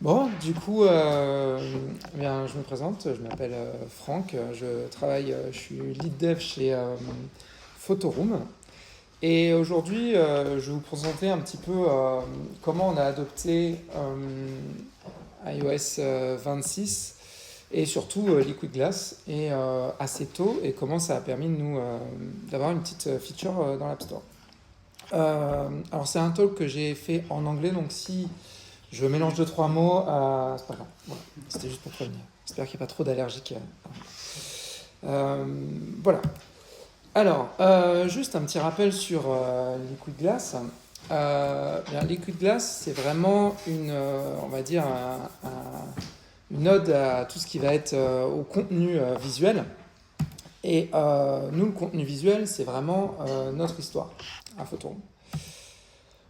Bon, du coup, bien, je me présente, je m'appelle Franck, je suis lead dev chez Photoroom. Et aujourd'hui, je vais vous présenter un petit peu comment on a adopté iOS 26 et surtout Liquid Glass et assez tôt et comment ça a permis de nous d'avoir une petite feature dans l'App Store. Alors c'est un talk que j'ai fait en anglais, donc si je mélange deux, trois mots, c'est pas grave. Voilà. C'était juste pour prévenir. J'espère qu'il n'y a pas trop d'allergiques. Euh, voilà. Alors, juste un petit rappel sur Liquid Glass. Bien, Liquid Glass, c'est vraiment on va dire, une ode à tout ce qui va être au contenu visuel. Et nous, le contenu visuel, c'est vraiment notre histoire à Photoroom.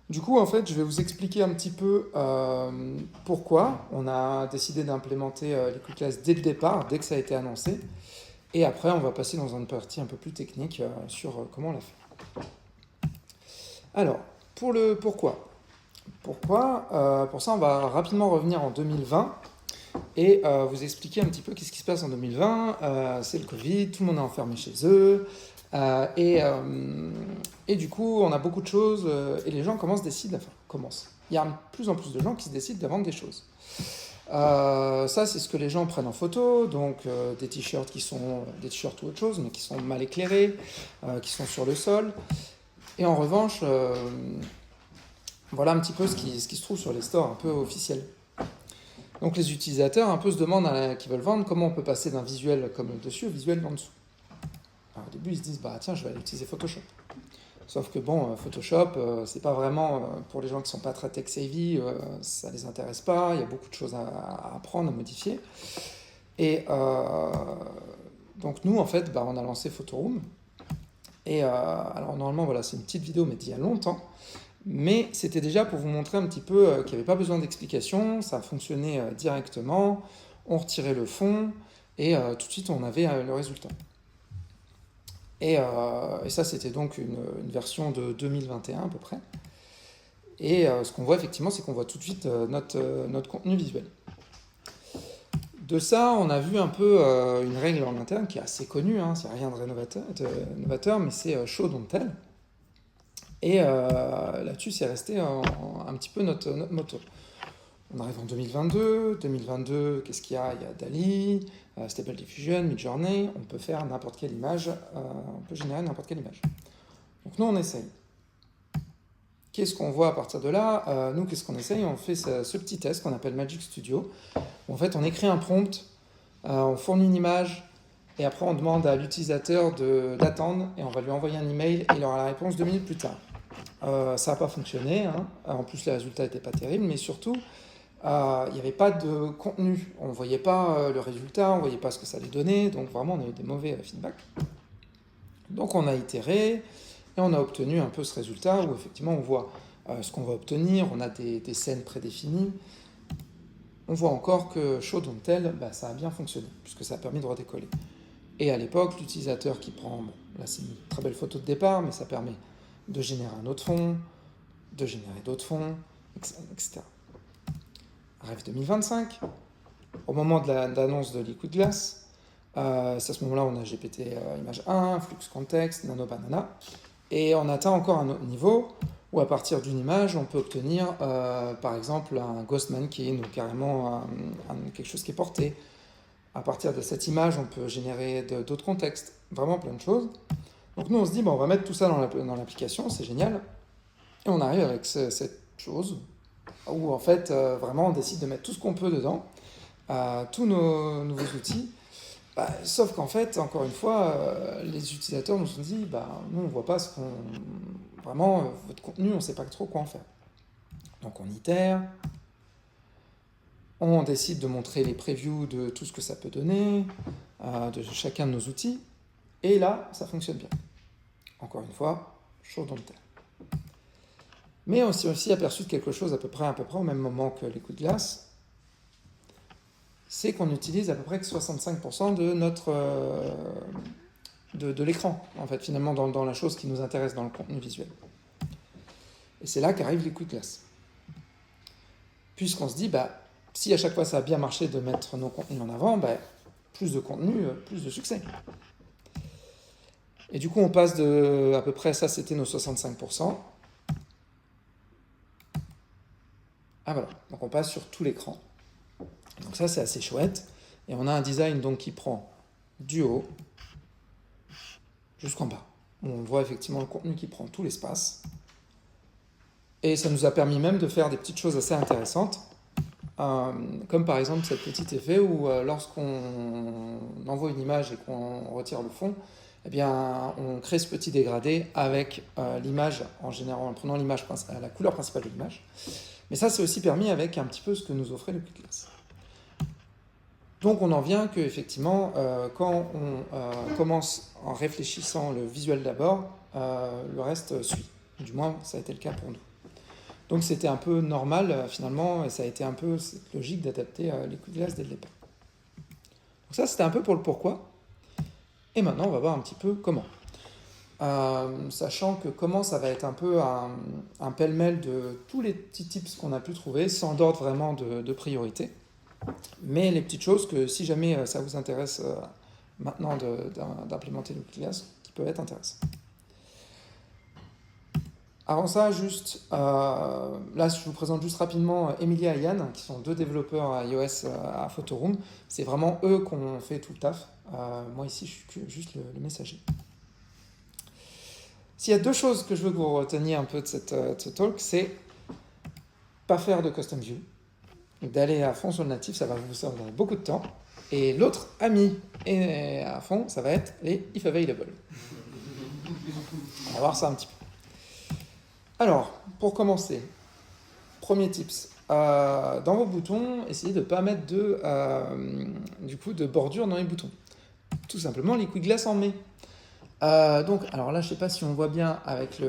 Du coup, en fait, je vais vous expliquer un petit peu pourquoi on a décidé d'implémenter Liquid Glass dès le départ, dès que ça a été annoncé. Et après, on va passer dans une partie un peu plus technique sur comment on l'a fait. Alors, pour le pourquoi. Pour ça, on va rapidement revenir en 2020 et vous expliquer un petit peu qu'est-ce qui se passe en 2020. C'est le Covid, tout le monde est enfermé chez eux. Et du coup, on a beaucoup de choses et les gens commencent. Il y a de plus en plus de gens qui se décident de vendre des choses. Ça, c'est ce que les gens prennent en photo, donc des t-shirts qui sont des t-shirts ou autre chose, mais qui sont mal éclairés, qui sont sur le sol. Et en revanche, voilà un petit peu ce qui se trouve sur les stores un peu officiels. Donc les utilisateurs un peu se demandent qui veulent vendre comment on peut passer d'un visuel comme le dessus au visuel en dessous. Alors, au début, ils se disent bah tiens, je vais aller utiliser Photoshop. Sauf que bon, Photoshop, c'est pas vraiment pour les gens qui sont pas très tech savvy, ça les intéresse pas. Il y a beaucoup de choses à apprendre, à modifier. Et donc nous, en fait, on a lancé Photoroom. Et alors normalement, voilà, c'est une petite vidéo, mais d'il y a longtemps. Mais c'était déjà pour vous montrer un petit peu qu'il n'y avait pas besoin d'explication, ça fonctionnait directement, on retirait le fond et tout de suite on avait le résultat. Et ça, c'était donc une version de 2021 à peu près. Et ce qu'on voit effectivement, c'est qu'on voit tout de suite notre contenu visuel. De ça, on a vu un peu une règle en interne qui est assez connue, hein, c'est rien de novateur, mais c'est show don't tell. Et là-dessus, c'est resté un petit peu notre motto. On arrive en 2022. 2022, qu'est-ce qu'il y a? Il y a DALL-E, Stable Diffusion, Midjourney. On peut faire n'importe quelle image, on peut générer n'importe quelle image. Donc nous, on essaye. Qu'est-ce qu'on voit à partir de là? Nous, qu'est-ce qu'on essaye? On fait ce petit test qu'on appelle Magic Studio. En fait, on écrit un prompt, on fournit une image, et après on demande à l'utilisateur d'attendre, et on va lui envoyer un email, et il aura la réponse 2 minutes plus tard. Ça n'a pas fonctionné, hein. En plus les résultats n'étaient pas terribles, mais surtout il n'y avait pas de contenu, on ne voyait pas le résultat, on ne voyait pas ce que ça allait donner, donc vraiment on a eu des mauvais feedbacks. Donc on a itéré et on a obtenu un peu ce résultat où effectivement on voit ce qu'on va obtenir, on a des scènes prédéfinies. On voit encore que Show Don't Tell, ça a bien fonctionné, puisque ça a permis de redécoller. Et à l'époque, l'utilisateur qui prend, là c'est une très belle photo de départ, mais ça permet de générer un autre fond, de générer d'autres fonds, etc. Arrive 2025, au moment de l'annonce de Liquid Glass, c'est à ce moment-là on a GPT Image 1, Flux Context, Nano Banana, et on atteint encore un autre niveau où à partir d'une image on peut obtenir par exemple un Ghost Mannequin ou carrément quelque chose qui est porté. À partir de cette image on peut générer d'autres contextes, vraiment plein de choses. Donc nous on se dit on va mettre tout ça dans l'application, c'est génial, et on arrive avec cette chose où en fait vraiment on décide de mettre tout ce qu'on peut dedans, tous nos nouveaux outils, sauf qu'en fait encore une fois les utilisateurs nous ont dit nous on voit pas ce qu'on vraiment votre contenu, on sait pas trop quoi en faire. Donc on itère, on décide de montrer les previews de tout ce que ça peut donner, de chacun de nos outils, et là ça fonctionne bien. Encore une fois, show don't tell. Mais on s'est aussi aperçu de quelque chose à peu près au même moment que Liquid Glass, c'est qu'on utilise à peu près que 65% de l'écran, en fait, finalement, dans la chose qui nous intéresse dans le contenu visuel. Et c'est là qu'arrive Liquid Glass. Puisqu'on se dit, si à chaque fois ça a bien marché de mettre nos contenus en avant, plus de contenu, plus de succès. Et du coup, on passe de, à peu près, ça c'était nos 65%. Ah voilà, donc on passe sur tout l'écran. Donc ça c'est assez chouette. Et on a un design donc qui prend du haut jusqu'en bas. On voit effectivement le contenu qui prend tout l'espace. Et ça nous a permis même de faire des petites choses assez intéressantes. Comme par exemple cet petit effet où lorsqu'on envoie une image et qu'on retire le fond, eh bien, on crée ce petit dégradé avec l'image en général, en prenant l'image, la couleur principale de l'image. Mais ça, c'est aussi permis avec un petit peu ce que nous offrait le Quick Glass. Donc on en vient qu'effectivement, quand on commence en réfléchissant le visuel d'abord, le reste suit. Du moins, ça a été le cas pour nous. Donc c'était un peu normal finalement, et ça a été un peu cette logique d'adapter les Quick Glass dès le départ. Donc ça, c'était un peu pour le pourquoi. Et maintenant, on va voir un petit peu comment. Sachant que comment ça va être un peu un pêle-mêle de tous les petits tips qu'on a pu trouver, sans ordre vraiment de priorité. Mais les petites choses que si jamais ça vous intéresse maintenant d'implémenter le Quick Glass, qui peuvent être intéressantes. Avant ça, juste, là je vous présente juste rapidement Emilia et Yann, qui sont deux développeurs iOS à Photoroom. C'est vraiment eux qui ont fait tout le taf. Moi ici, je suis juste le messager. S'il y a deux choses que je veux que vous reteniez un peu de ce talk, c'est pas faire de custom view, d'aller à fond sur le natif, ça va vous servir beaucoup de temps. Et l'autre ami et à fond, ça va être les if available. On va voir ça un petit peu. Alors, pour commencer, premier tips. Dans vos boutons, essayez de ne pas mettre de bordure dans les boutons. Tout simplement, les Quick Glass en met. Donc, alors là, je ne sais pas si on voit bien avec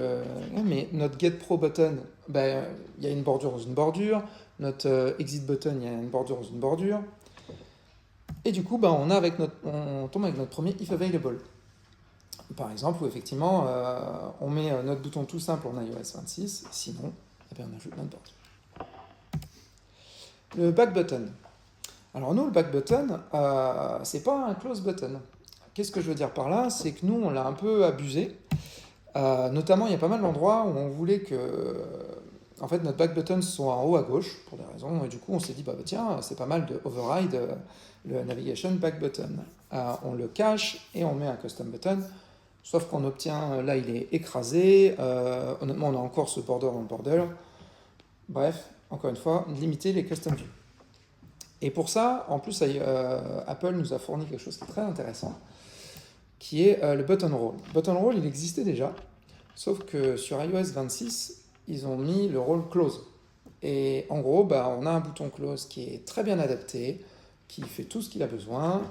mais notre Get Pro button, il y a une bordure dans une bordure. Notre Exit button, il y a une bordure dans une bordure. Et du coup, on tombe avec notre premier if available. Par exemple, où effectivement, on met notre bouton tout simple en iOS 26, sinon, on ajoute notre bordure. Le back button. Alors nous, le back button, c'est pas un close button. Qu'est-ce que je veux dire par là? C'est que nous, on l'a un peu abusé. Notamment, il y a pas mal d'endroits où on voulait que notre back button soit en haut à gauche, pour des raisons, et du coup, on s'est dit, tiens, c'est pas mal de override le navigation back button. On le cache et on met un custom button. Sauf qu'on obtient, là il est écrasé, honnêtement on a encore ce border dans le border. Bref, encore une fois, limiter les custom views. Et pour ça, en plus, Apple nous a fourni quelque chose qui est très intéressant, qui est le button roll. Button roll, il existait déjà, sauf que sur iOS 26, ils ont mis le roll close. Et en gros, on a un bouton close qui est très bien adapté, qui fait tout ce qu'il a besoin.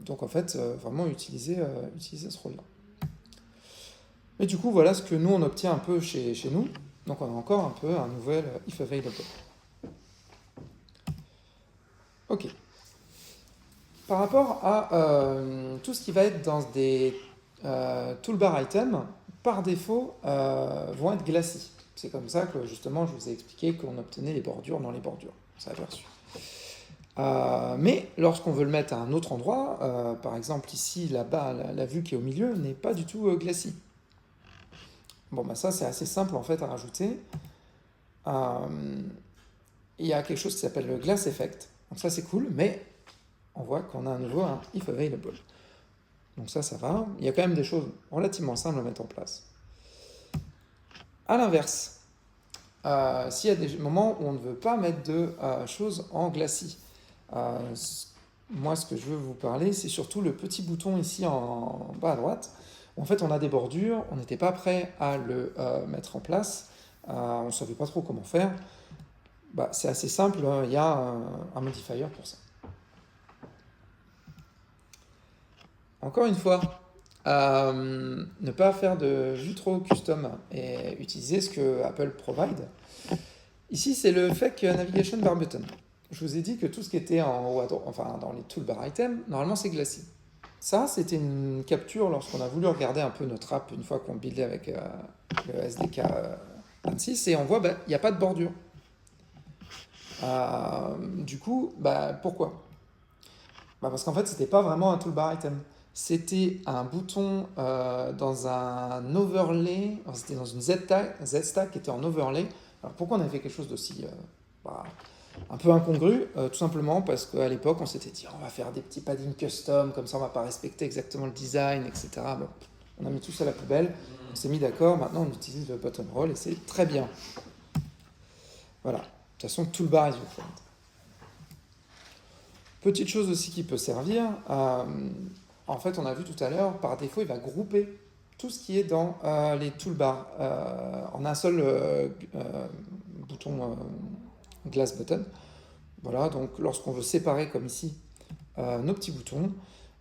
Donc en fait, vraiment utiliser ce rôle-là. Mais du coup, voilà ce que nous, on obtient un peu chez nous. Donc on a encore un peu un nouvel if available. Ok. Par rapport à tout ce qui va être dans des toolbar items, par défaut, vont être glacis. C'est comme ça que justement, je vous ai expliqué qu'on obtenait les bordures dans les bordures. Ça a aperçu. Mais lorsqu'on veut le mettre à un autre endroit, par exemple ici, là-bas, la vue qui est au milieu n'est pas du tout glacis. Ça c'est assez simple en fait à rajouter. Il y a quelque chose qui s'appelle le glass effect. Donc ça c'est cool, mais on voit qu'on a à nouveau un if available. Donc ça va. Il y a quand même des choses relativement simples à mettre en place. À l'inverse, s'il y a des moments où on ne veut pas mettre de choses en glacis, moi, ce que je veux vous parler, c'est surtout le petit bouton ici en bas à droite, où en fait on a des bordures, on n'était pas prêt à le mettre en place, on ne savait pas trop comment faire. C'est assez simple, il y a un modifier pour ça. Encore une fois, ne pas faire de vue trop custom et utiliser ce que Apple provide. Ici, c'est le Fake Navigation Bar Button. Je vous ai dit que tout ce qui était en haut à droite, dans les toolbar items, normalement c'est glacis. Ça, c'était une capture lorsqu'on a voulu regarder un peu notre app une fois qu'on buildait avec le SDK 26 et on voit il n'y a pas de bordure. Du coup, pourquoi? Parce qu'en fait, c'était pas vraiment un toolbar item. C'était un bouton dans un overlay, enfin, c'était dans une Z-stack qui était en overlay. Alors pourquoi on avait fait quelque chose d'aussi un peu incongru? Tout simplement parce qu'à l'époque, on s'était dit on va faire des petits paddings custom, comme ça on va pas respecter exactement le design, etc. Bon, on a mis tout ça à la poubelle, on s'est mis d'accord, maintenant on utilise le button roll et c'est très bien. Voilà, de toute façon, toolbar is your friend. Petite chose aussi qui peut servir, en fait, on a vu tout à l'heure, par défaut, il va grouper tout ce qui est dans les toolbars en un seul bouton glass button. Voilà, donc lorsqu'on veut séparer, comme ici, nos petits boutons,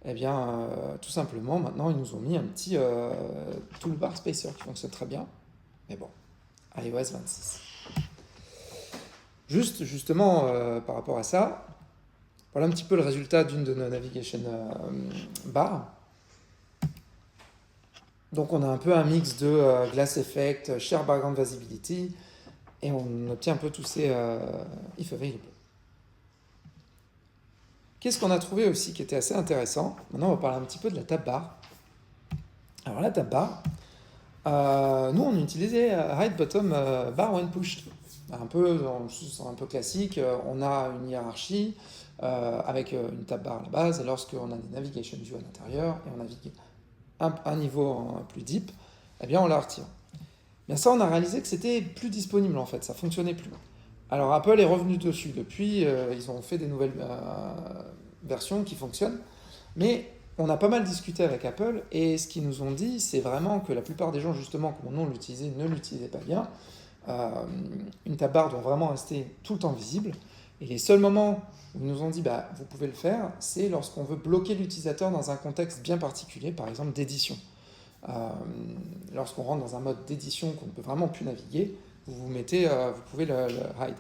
eh bien, tout simplement, maintenant, ils nous ont mis un petit toolbar spacer qui fonctionne très bien. Mais bon, iOS 26. Justement, par rapport à ça, voilà un petit peu le résultat d'une de nos navigation bars. Donc on a un peu un mix de glass effect, share background visibility, et on obtient un peu tous ces if available. Qu'est-ce qu'on a trouvé aussi qui était assez intéressant? Maintenant on va parler un petit peu de la tab bar. Alors la tab bar, nous on utilisait right bottom bar when pushed. Un peu classique, on a une hiérarchie avec une tab bar à la base, et lorsqu'on a des navigation view à l'intérieur et on navigue un niveau plus deep, eh bien on la retire. Bien ça, on a réalisé que c'était plus disponible en fait, ça fonctionnait plus. Alors Apple est revenu dessus depuis, ils ont fait des nouvelles versions qui fonctionnent, mais on a pas mal discuté avec Apple et ce qu'ils nous ont dit, c'est vraiment que la plupart des gens justement, comme nous on l'utilisait, ne l'utilisaient pas bien. Une tab bar doit vraiment rester tout le temps visible. Et les seuls moments où ils nous ont dit vous pouvez le faire, c'est lorsqu'on veut bloquer l'utilisateur dans un contexte bien particulier, par exemple d'édition. Lorsqu'on rentre dans un mode d'édition qu'on ne peut vraiment plus naviguer, vous pouvez le hide.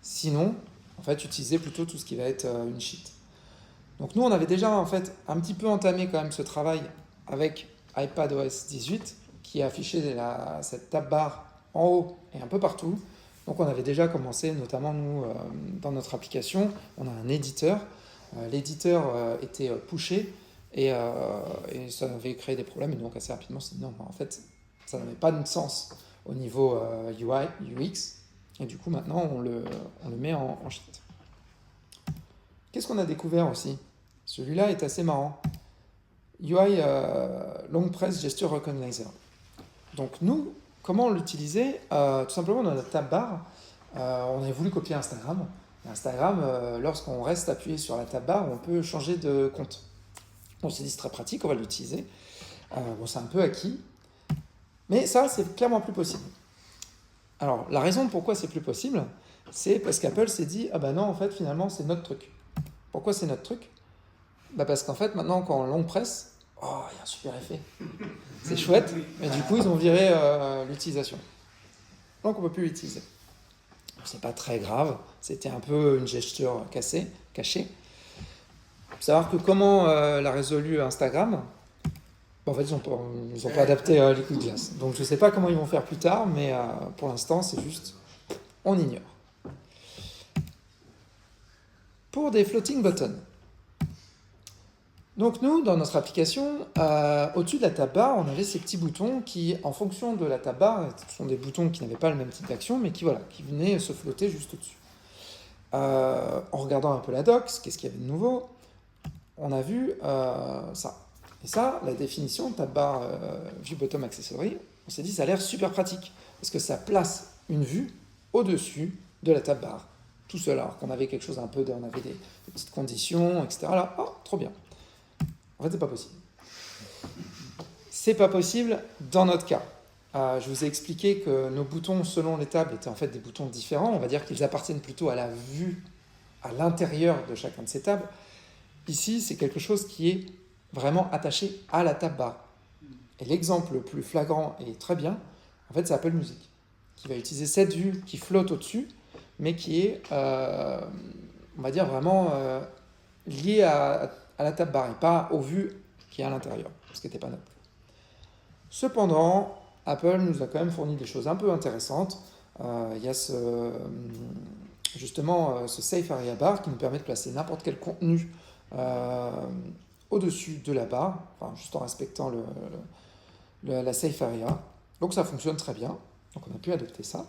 Sinon, en fait, utilisez plutôt tout ce qui va être une sheet. Donc nous, on avait déjà en fait un petit peu entamé quand même ce travail avec iPadOS 18 qui a affiché cette tab bar en haut et un peu partout. Donc on avait déjà commencé, notamment nous, dans notre application, on a un éditeur. L'éditeur était pushé et ça avait créé des problèmes. Et donc assez rapidement, on s'est dit non, en fait, ça n'avait pas de sens au niveau UI, UX. Et du coup, maintenant, on le met en sheet. Qu'est-ce qu'on a découvert aussi? Celui-là est assez marrant. UI Long Press Gesture Recognizer. Donc nous, comment on l'utilisait? Tout simplement dans notre tab bar, on avait voulu copier Instagram. Et Instagram, lorsqu'on reste appuyé sur la tab bar, on peut changer de compte. On s'est dit c'est très pratique, on va l'utiliser. C'est un peu acquis. Mais ça, c'est clairement plus possible. Alors, la raison pourquoi c'est plus possible, c'est parce qu'Apple s'est dit non, en fait, finalement, c'est notre truc. Pourquoi c'est notre truc? Parce qu'en fait, maintenant, quand on long presse, il y a un super effet. C'est chouette, mais du coup, ils ont viré l'utilisation. Donc, on ne peut plus l'utiliser. C'est pas très grave, c'était un peu une gesture cachée. Il faut savoir que comment l'a résolu Instagram, en fait, ils n'ont pas adapté les coups de glace. Donc, je ne sais pas comment ils vont faire plus tard, mais pour l'instant, c'est juste, on ignore. Pour des floating buttons. Donc nous, dans notre application, au-dessus de la tab bar, on avait ces petits boutons qui, en fonction de la tab bar, ce sont des boutons qui n'avaient pas le même type d'action, mais qui venaient se flotter juste au-dessus. En regardant un peu la doc, qu'est-ce qu'il y avait de nouveau? On a vu ça. Et ça, la définition tab bar view bottom accessory, on s'est dit ça a l'air super pratique, parce que ça place une vue au-dessus de la tab bar, tout seul, alors qu'on avait quelque chose on avait des petites conditions, etc. Là, trop bien. En fait, c'est pas possible. C'est pas possible dans notre cas. Je vous ai expliqué que nos boutons, selon les tables, étaient en fait des boutons différents. On va dire qu'ils appartiennent plutôt à la vue à l'intérieur de chacun de ces tables. Ici, c'est quelque chose qui est vraiment attaché à la tab bar. Et l'exemple le plus flagrant et très bien, en fait, c'est Apple Music, qui va utiliser cette vue qui flotte au-dessus, mais qui est, on va dire, vraiment liée à la tab bar et pas aux vues qui est à l'intérieur, ce qui n'était pas notre cas. Cependant, Apple nous a quand même fourni des choses un peu intéressantes. Il y a justement ce Safe Area Bar qui nous permet de placer n'importe quel contenu au-dessus de la barre, enfin, juste en respectant la Safe Area. Donc ça fonctionne très bien. Donc on a pu adopter ça.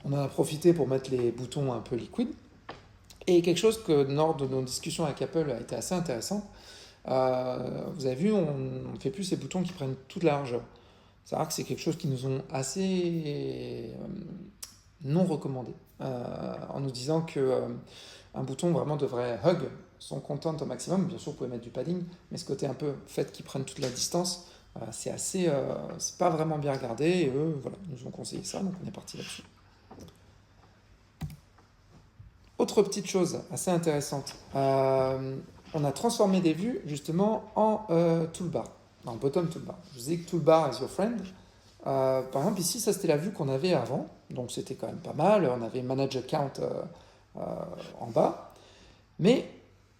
On en a profité pour mettre les boutons un peu liquides. Et quelque chose que lors de nos discussions avec Apple a été assez intéressant. Vous avez vu, on ne fait plus ces boutons qui prennent toute la largeur. C'est-à-dire que c'est quelque chose qui nous ont assez non recommandé, en nous disant qu'un bouton vraiment devrait hug son content au maximum. Bien sûr, vous pouvez mettre du padding, mais ce côté un peu fait qu'ils prennent toute la distance, c'est pas vraiment bien regardé. Et eux, voilà, nous ont conseillé ça, donc on est parti là-dessus. Autre petite chose assez intéressante, on a transformé des vues justement en toolbar, en bottom toolbar. Je vous ai dit que toolbar is your friend. Par exemple, ici, ça c'était la vue qu'on avait avant, donc c'était quand même pas mal. On avait manage account en bas, mais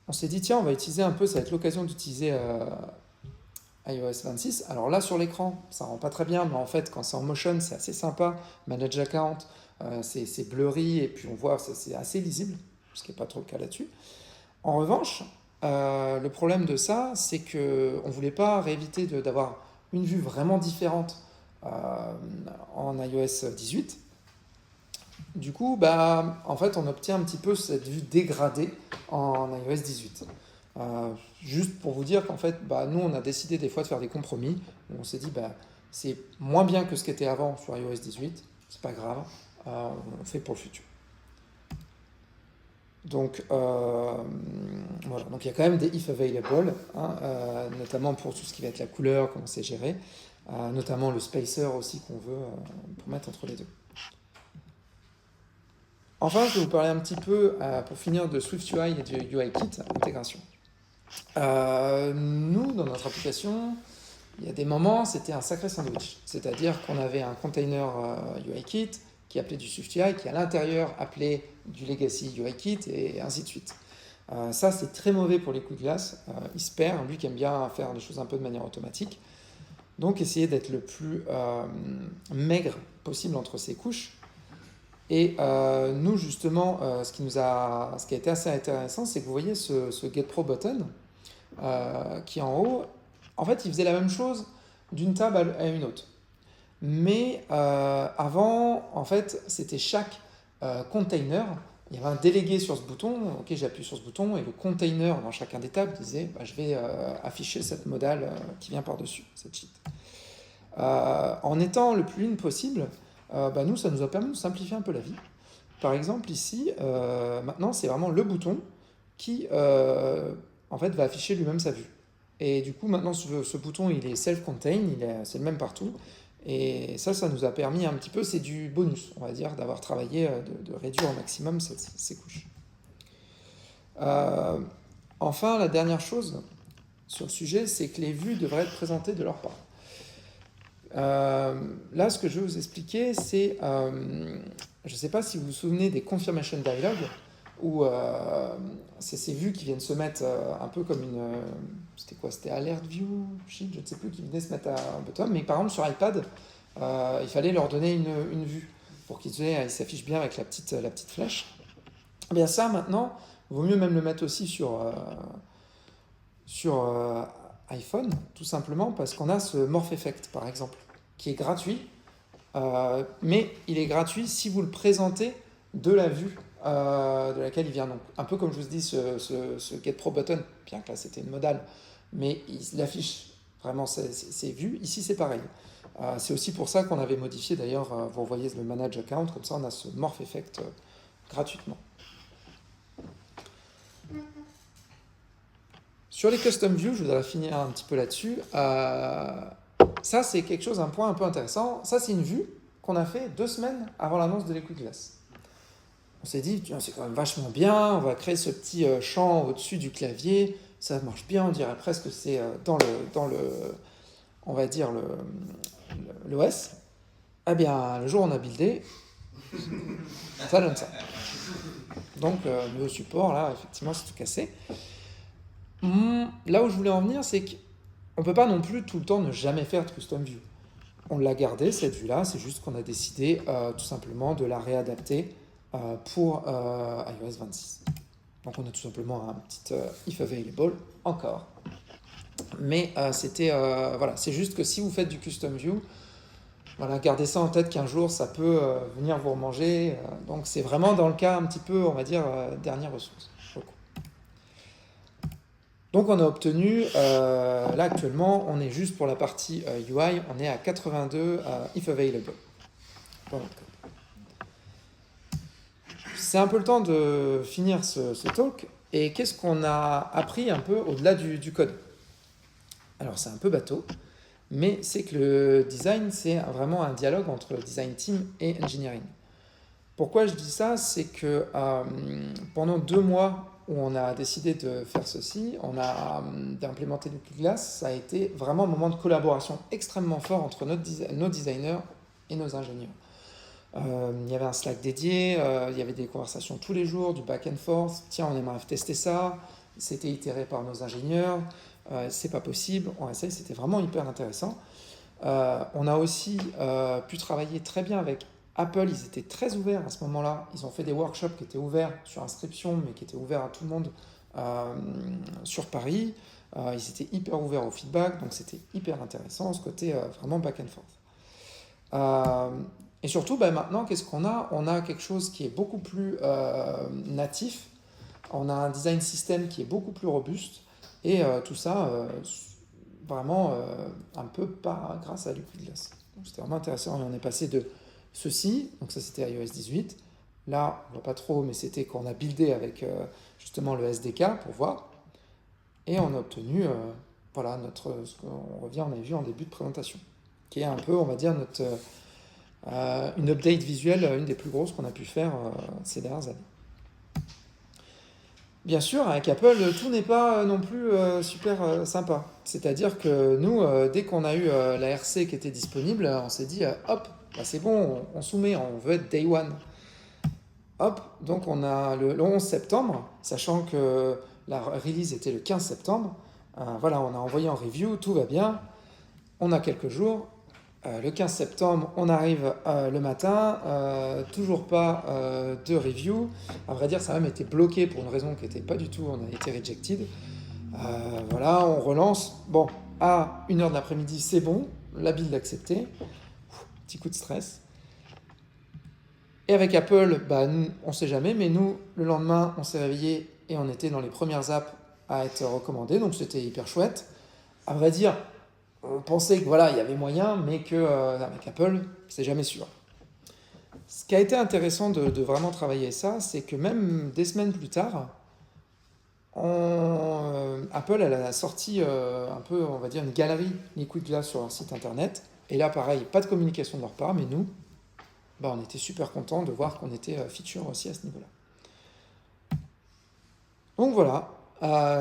on s'est dit, tiens, on va utiliser un peu, ça va être l'occasion d'utiliser iOS 26. Alors là, sur l'écran, ça rend pas très bien, mais en fait, quand c'est en motion, c'est assez sympa. Manage account, c'est blurry, et puis on voit, c'est assez lisible, ce qui n'est pas trop le cas là-dessus. En revanche, le problème de ça, c'est qu'on ne voulait pas rééviter d'avoir une vue vraiment différente en iOS 18. Du coup, en fait, on obtient un petit peu cette vue dégradée en iOS 18. Juste pour vous dire qu'en fait, nous, on a décidé des fois de faire des compromis. On s'est dit, c'est moins bien que ce qui était avant sur iOS 18, c'est pas grave, on fait pour le futur. Donc, voilà. Donc il y a quand même des if available, notamment pour tout ce qui va être la couleur, comment c'est géré, notamment le spacer aussi qu'on veut pour mettre entre les deux. Enfin, je vais vous parler un petit peu, pour finir, de SwiftUI et du UIKit intégration. Nous, dans notre application, il y a des moments, c'était un sacré sandwich. C'est-à-dire qu'on avait un container UIKit qui appelait du SwiftUI, qui à l'intérieur appelait du legacy UIKit, et ainsi de suite. Ça, c'est très mauvais pour les coups de glace. Il se perd, lui qui aime bien faire les choses un peu de manière automatique. Donc, essayez d'être le plus maigre possible entre ces couches. Et nous, justement, ce qui a été assez intéressant, c'est que vous voyez ce Get Pro button qui est en haut. En fait, il faisait la même chose d'une table à une autre. Mais avant, en fait, c'était chaque container. Il y avait un délégué sur ce bouton. Ok, j'appuie sur ce bouton et le container dans chacun des tables disait je vais afficher cette modale qui vient par-dessus, cette sheet. En étant le plus lean possible, nous, ça nous a permis de simplifier un peu la vie. Par exemple, ici, maintenant, c'est vraiment le bouton qui, en fait, va afficher lui-même sa vue. Et du coup, maintenant, ce bouton, il est self-contained, c'est le même partout. Et ça nous a permis un petit peu, c'est du bonus, on va dire, d'avoir travaillé, de réduire au maximum ces couches. Enfin, la dernière chose sur le sujet, c'est que les vues devraient être présentées de leur part. Là, ce que je vais vous expliquer, c'est, je ne sais pas si vous vous souvenez des confirmation dialogue, où c'est ces vues qui viennent se mettre un peu comme une... c'était quoi? C'était alert view? Je ne sais plus, qui venaient se mettre à bottom. Mais par exemple, sur iPad, il fallait leur donner une vue pour qu'ils s'affichent bien avec la petite flèche. Eh bien ça, maintenant, il vaut mieux même le mettre aussi sur iPhone, tout simplement parce qu'on a ce Morph Effect, par exemple, qui est gratuit, mais il est gratuit si vous le présentez de la vue de laquelle il vient. Donc, un peu comme je vous dis, ce Get Pro button, bien que là c'était une modale, mais il affiche vraiment ses vues. Ici, c'est pareil. C'est aussi pour ça qu'on avait modifié, d'ailleurs, vous voyez le Manage Account, comme ça on a ce Morph Effect gratuitement. Sur les custom views, je voudrais finir un petit peu là-dessus. Ça, c'est un point un peu intéressant. Ça, c'est une vue qu'on a fait 2 semaines avant l'annonce de Liquid Glass. On s'est dit, c'est quand même vachement bien, on va créer ce petit champ au-dessus du clavier, ça marche bien, on dirait presque que c'est dans le on va dire l'OS. Eh bien, le jour où on a buildé, ça donne ça. Donc, le support, là, effectivement, c'est tout cassé. Là où je voulais en venir, c'est qu'on ne peut pas non plus tout le temps ne jamais faire de custom view. On l'a gardée, cette vue-là, c'est juste qu'on a décidé tout simplement de la réadapter pour iOS 26. Donc on a tout simplement un petit if available encore. Mais voilà, c'est juste que si vous faites du custom view, voilà, gardez ça en tête qu'un jour ça peut venir vous remanger. Donc c'est vraiment dans le cas un petit peu, on va dire, dernière ressource. Donc on a obtenu, là actuellement, on est juste pour la partie UI, on est à 82 if available. Dans notre code. C'est un peu le temps de finir ce talk. Et qu'est-ce qu'on a appris un peu au-delà du code? Alors c'est un peu bateau, mais c'est que le design, c'est vraiment un dialogue entre design team et engineering. Pourquoi je dis ça? C'est que pendant 2 mois où on a décidé de faire ceci, d'implémenter Liquid Glass, ça a été vraiment un moment de collaboration extrêmement fort entre nos designers et nos ingénieurs. Il y avait un Slack dédié, il y avait des conversations tous les jours, du back and forth. Tiens, on aimerait tester ça. C'était itéré par nos ingénieurs. C'est pas possible. On essaye. C'était vraiment hyper intéressant. On a aussi pu travailler très bien avec Apple. Ils étaient très ouverts à ce moment-là. Ils ont fait des workshops qui étaient ouverts sur inscription, mais qui étaient ouverts à tout le monde sur Paris. Ils étaient hyper ouverts au feedback, donc c'était hyper intéressant ce côté vraiment back and forth. Et surtout, maintenant, qu'est-ce qu'on a? On a quelque chose qui est beaucoup plus natif. On a un design system qui est beaucoup plus robuste. Et tout ça, vraiment, un peu grâce à Liquid Glass. Donc c'était vraiment intéressant. Et on est passé de ceci, donc ça c'était iOS 18. Là, on ne voit pas trop, mais c'était quand on a buildé avec justement le SDK pour voir. Et on a obtenu, voilà, on avait vu en début de présentation, qui est un peu, on va dire, une update visuelle, une des plus grosses qu'on a pu faire ces dernières années. Bien sûr, avec Apple, tout n'est pas non plus super sympa. C'est-à-dire que nous, dès qu'on a eu la RC qui était disponible, on s'est dit, hop, c'est bon, on soumet, on veut être day one. Hop, donc on a le 11 septembre, sachant que la release était le 15 septembre. Voilà, on a envoyé en review, tout va bien. On a quelques jours. Le 15 septembre, on arrive le matin, toujours pas de review. À vrai dire, ça a même été bloqué pour une raison qui n'était pas du tout, on a été rejected. Voilà, on relance. Bon, à 1h de l'après-midi, c'est bon, la build acceptée. Petit coup de stress. Et avec Apple, nous, on ne sait jamais, mais nous, le lendemain, on s'est réveillé et on était dans les premières apps à être recommandées, donc c'était hyper chouette. À vrai dire, on pensait que voilà, il y avait moyen, mais qu'avec Apple, c'est jamais sûr. Ce qui a été intéressant de vraiment travailler ça, c'est que même des semaines plus tard, Apple elle a sorti un peu, on va dire, une galerie Liquid Glass sur leur site internet. Et là, pareil, pas de communication de leur part, mais nous, on était super contents de voir qu'on était feature aussi à ce niveau-là. Donc voilà,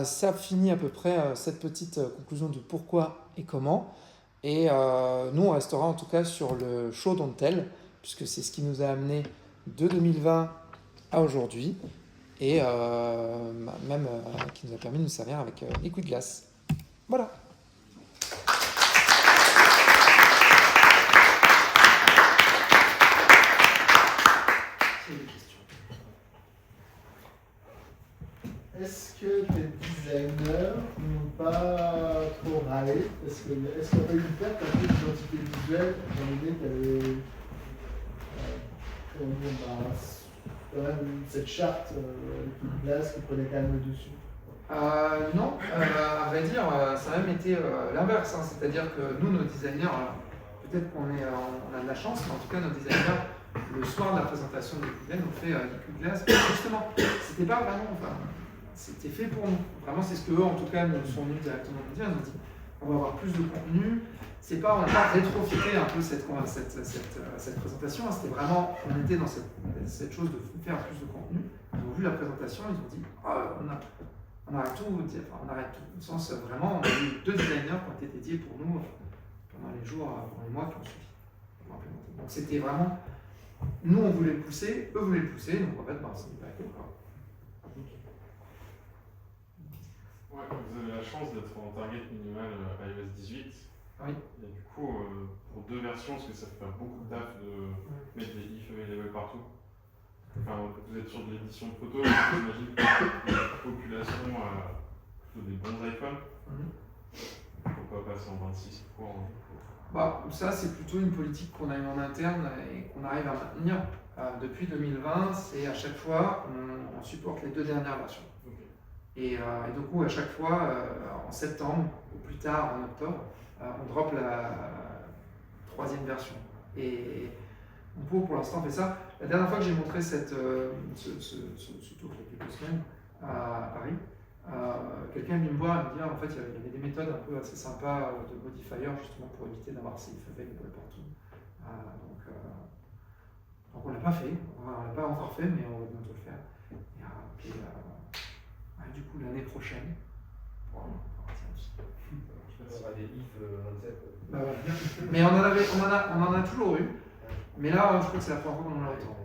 ça finit à peu près cette petite conclusion de pourquoi et comment. Et nous, on restera en tout cas sur le show don't tell, puisque c'est ce qui nous a amené de 2020 à aujourd'hui, et même qui nous a permis de nous servir avec Liquid Glass. Voilà. Est-ce que tes designers n'ont pas trop râlé? Est-ce qu'il n'y a pas eu une perte un peu d'identité visuelle, étant donné qu'il y avait quand même cette charte Liquid Glass qui prenait quand même le dessus? Non, à vrai dire, ça a même été l'inverse. C'est-à-dire que nous, nos designers, peut-être qu'on a de la chance, mais en tout cas, nos designers, le soir de la présentation de Liquid Glass, ont fait Liquid Glass. Justement, c'était pas vraiment. C'était fait pour nous. Vraiment, c'est ce qu'eux, en tout cas, nous sont venus directement nous dire. Ils nous ont dit on va avoir plus de contenu. On n'a pas rétrofité un peu cette présentation. C'était vraiment, on était dans cette chose de faire plus de contenu. Ils ont vu la présentation, ils ont dit on arrête tout. On arrête tout. Au sens, vraiment, on a eu 2 designers qui ont été dédiés pour nous pendant les jours, pendant les mois qui ont suivi. Donc c'était vraiment, nous on voulait le pousser, eux voulaient le pousser, donc en fait, c'est pas cool. Ouais, vous avez la chance d'être en target minimal iOS 18. Oui. Et du coup, pour 2 versions, parce que ça fait beaucoup de taf de mettre des if available partout. Enfin, vous êtes sur de l'édition de photos, j'imagine que la population a plutôt des bons iPhones. Pourquoi passer en 26 pour Bah, ça, c'est plutôt une politique qu'on a eue en interne et qu'on arrive à maintenir. Depuis 2020, c'est à chaque fois, on supporte les 2 dernières versions. Et du coup, à chaque fois, en septembre, ou plus tard en octobre, on drop la 3e version. Et Oppo, pour l'instant, fait ça. La dernière fois que j'ai montré ce tour, il y a quelques semaines, à Paris, quelqu'un est venu me voir et me dire en fait il y avait des méthodes un peu assez sympas de modifier justement pour éviter d'avoir ces if available partout. Donc on l'a pas fait, on l'a pas encore fait, mais on va bientôt le faire. Et puis, du coup l'année prochaine, on va partir aussi. Je pense qu'on aura des if 27. Bah, ouais. Mais on en a toujours eu. Mais là, je crois que c'est la première fois qu'on en a autant.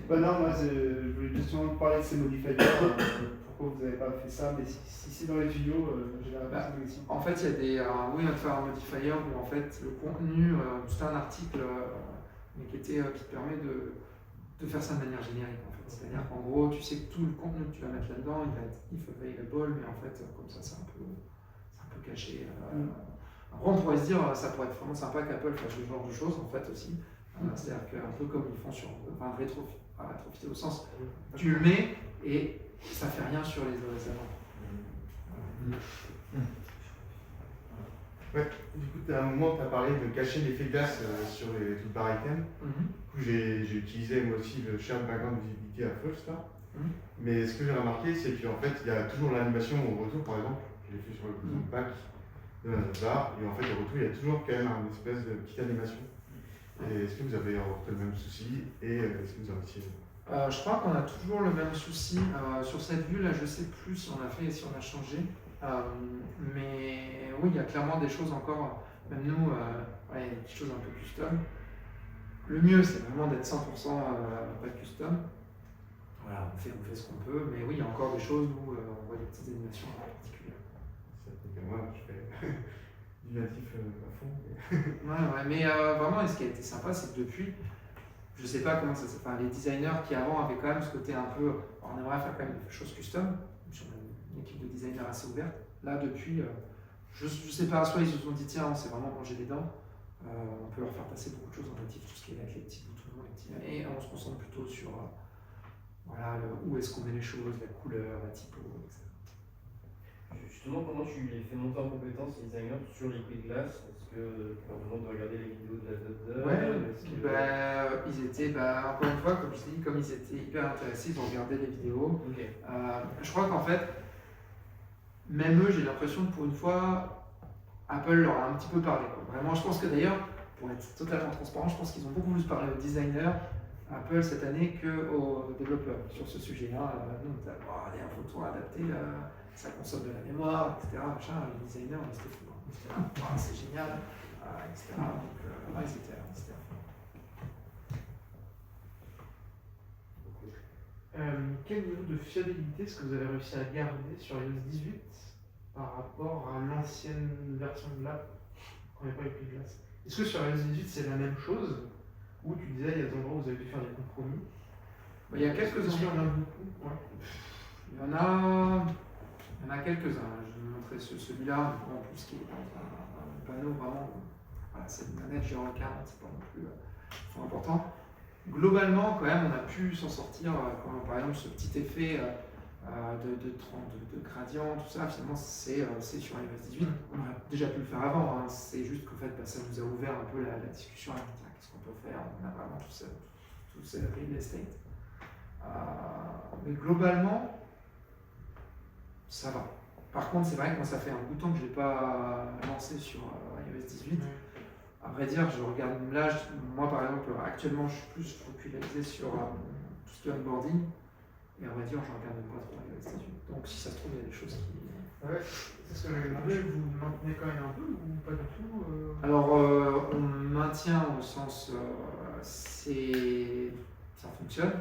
Bah non, moi je voulais justement parler de ces modifiers. Pourquoi vous n'avez pas fait ça? Mais si c'est dans les tuyaux, j'ai la réponse à la question. En fait, il y a des. Oui, on va faire un modifier où en fait le contenu, c'est un article mais qui te permet de faire ça de manière générique. En fait. C'est-à-dire qu'en gros, tu sais que tout le contenu que tu vas mettre là-dedans, il va être if available, mais en fait, comme ça, c'est un peu caché. Après, on pourrait se dire, ça pourrait être vraiment sympa qu'Apple fasse ce genre de choses, en fait, aussi. C'est-à-dire qu'un peu comme ils font sur rétrofiter au sens, tu le mets et ça fait rien sur les OS avant. Ouais, du coup, à un moment, tu as parlé de cacher l'effet glace sur les toolbar items. Du coup, j'ai utilisé moi aussi le share background visibilité à Flugstar. Mais ce que j'ai remarqué, c'est qu'en fait, il y a toujours l'animation au retour, par exemple. Je l'ai fait sur le bouton back de la barre, et en fait, au retour, il y a toujours quand même une espèce de petite animation. Et est-ce que vous avez rencontré le même souci et est-ce que vous en utilisez? Je crois qu'on a toujours le même souci. Sur cette vue là, je sais plus si on a fait et si on a changé. Mais oui, il y a clairement des choses encore, même nous, des petites choses un peu custom. Le mieux, c'est vraiment d'être 100% pas custom. Voilà, on fait ce qu'on peut, mais oui, il y a encore des choses où on voit des petites animations particulières. Moi, je fais du natif à fond. Ouais, mais vraiment, ce qui a été sympa, c'est que depuis, je sais pas comment ça s'est fait, les designers qui avant avaient quand même ce côté un peu, on aimerait faire quand même des choses custom, sur une équipe de designers assez ouverte. Là, depuis, je sais pas, soit ils se sont dit, tiens, on s'est vraiment mangé les dents, on peut leur faire passer beaucoup de choses en natif, tout ce qui est avec les petits boutons, et on se concentre plutôt sur où est-ce qu'on met les choses, la couleur, la typo, etc. Justement, comment tu les fais monter en compétence, les designers, sur Liquid Glass? Est-ce que tu leur demandes de regarder les vidéos de ils étaient, encore une fois, comme je dis, comme ils étaient hyper intéressés, ils ont regardé les vidéos. Okay. Je crois qu'en fait, même eux, j'ai l'impression que pour une fois, Apple leur a un petit peu parlé. Quoi. Vraiment, je pense que d'ailleurs, pour être totalement transparent, je pense qu'ils ont beaucoup plus parlé aux designers Apple cette année qu'aux développeurs sur ce sujet-là. Nous, on a un photo adapté, ça consomme de la mémoire, etc. Machin, les designers, on était fous. C'est génial, etc. Donc, ils étaient à fond. Quel niveau de fiabilité est-ce que vous avez réussi à garder sur iOS 18 par rapport à l'ancienne version de l'app quand il n'y a pas eu de glace? Est-ce que sur iOS 18 c'est la même chose? Ou tu disais il y a des endroits où vous avez dû faire des compromis? Il y a quelques endroits. Il y en a beaucoup. Ouais. Il y en a quelques-uns. Je vais vous montrer celui-là, en plus qui est dans un panneau vraiment. Cette manette G40, c'est pas non plus important. Globalement, quand même, on a pu s'en sortir, comme par exemple ce petit effet de gradient, tout ça, finalement, c'est sur iOS 18. On aurait déjà pu le faire avant, c'est juste qu'en fait, ça nous a ouvert un peu la discussion avec qu'est-ce qu'on peut faire, on a vraiment tout ce real estate. Mais globalement, ça va. Par contre, c'est vrai que moi, ça fait un bout de temps que je ne l'ai pas lancé sur iOS 18. À vrai dire, je regarde là, moi par exemple, actuellement, je suis plus focalisé sur tout ce qui est onboarding. Et à vrai dire, je regarde même pas trop iOS 18. Donc si ça se trouve, il y a des choses qui. Ouais, c'est ce que j'avais demandé. Vous maintenez quand même un peu ou pas du tout Alors, on maintient au sens. Ça fonctionne.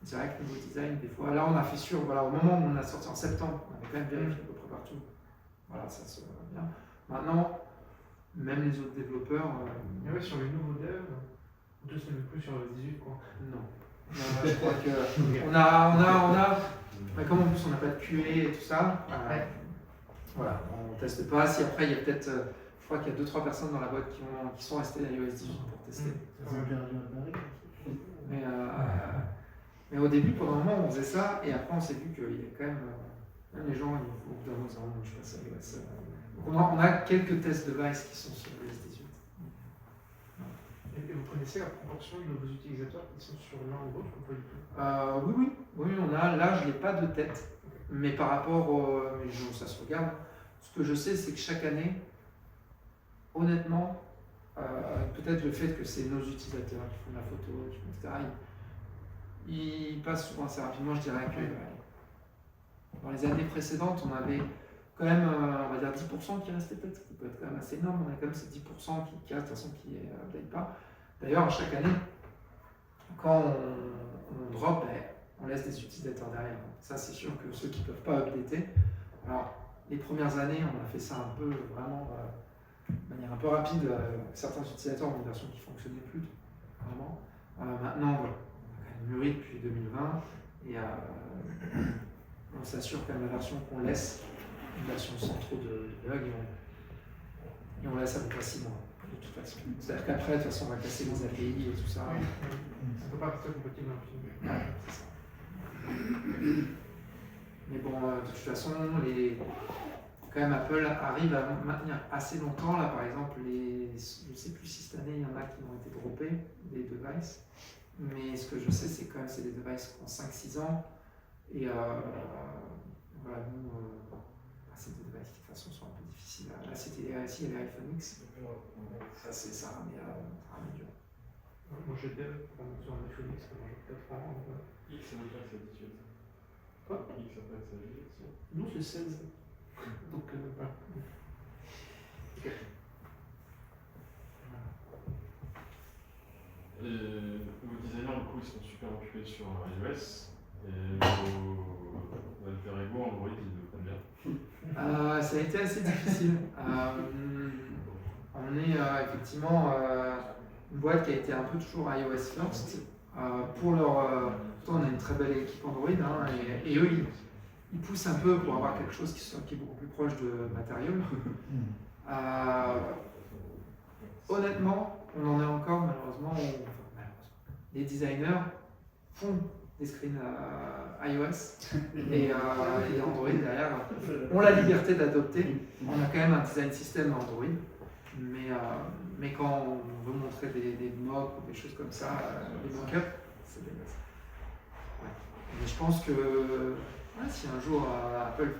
C'est vrai que niveau design, des fois. Là, on a fait sûr. Voilà, au moment où on a sorti en septembre, on avait quand même vérifié à peu près partout. Voilà, ça se va bien. Maintenant, même les autres développeurs. sur les nouveaux devs. 2 semaines de plus sur iOS 18, quoi. Non. Je crois que comme en plus on n'a pas de QA et tout ça, voilà, on teste pas. Si après il y a peut-être, je crois qu'il y a 2-3 personnes dans la boîte qui sont restées à iOS 18 pour tester. Mais au début, pendant un moment, on faisait ça, et après on s'est vu qu'il y a quand même les gens, au bout d'un moment, je passe à iOS. Donc on a quelques tests device qui sont sur iOS 18. Et vous connaissez la proportion de vos utilisateurs qui sont sur l'un ou l'autre ou pas du tout? Oui, on a. Là, je n'ai pas de tête, mais par rapport ça se regarde. Ce que je sais, c'est que chaque année, honnêtement, peut-être le fait que c'est nos utilisateurs qui font la photo, etc., ils passent souvent assez rapidement. Je dirais que dans les années précédentes, on avait quand même, on va dire 10% qui restaient peut-être, ce qui peut être quand même assez énorme. On a quand même ces 10% qui restent, de toute façon, qui n'update pas. D'ailleurs, chaque année, quand on drop, on laisse des utilisateurs derrière. Ça, c'est sûr que ceux qui ne peuvent pas updater. Alors, les premières années, on a fait ça un peu, vraiment, de manière un peu rapide. Certains utilisateurs ont une version qui ne fonctionnait plus, vraiment. Maintenant, voilà, on a quand même mûri depuis 2020 et on s'assure quand même la version qu'on laisse, une version sans trop de bugs, et on laisse à peu près 6 mois, de toute façon. C'est-à-dire qu'après, de toute façon, on va casser les API et tout ça. Ça ne peut pas rester compatible infini. Ouais, c'est ça. Mais bon, de toute façon, quand même Apple arrive à maintenir assez longtemps. Là, par exemple, je ne sais plus si cette année, il y en a qui ont été droppés, des devices. Mais ce que je sais, c'est quand même c'est des devices qui ont 5-6 ans. Et voilà, nous, c'est des devices qui de toute façon sont un peu difficiles. Là, c'était il y avait iPhone X. Ça ramène dur. Moi, je dev sur un iPhone X pendant 4 ans. X, ça veut dire que c'est 18. Quoi? X, ça veut dire que c'est 18. Nous, c'est 16. Donc, voilà. Ok. Et vos designers, du coup, ils sont super occupés sur iOS. Et vos alter ego Android, ils le prennent bien. Ça a été assez difficile. On est effectivement une boîte qui a été un peu toujours iOS first. Pour leur, pourtant on a une très belle équipe Android, hein, et eux ils poussent un peu pour avoir quelque chose qui est beaucoup plus proche de matériel. Honnêtement, on en est encore malheureusement, les designers font des screens iOS et Android derrière ont la liberté d'adopter. On a quand même un design system Android, mais quand on veut montrer des mocks ou des choses comme ça, des mock-ups, c'est des bases. Ouais. Mais je pense que si un jour Apple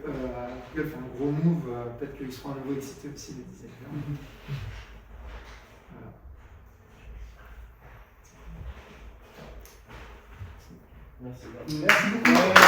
fait un gros move, peut-être qu'ils seront à nouveau excités aussi, les designers. Voilà. Merci. Merci beaucoup.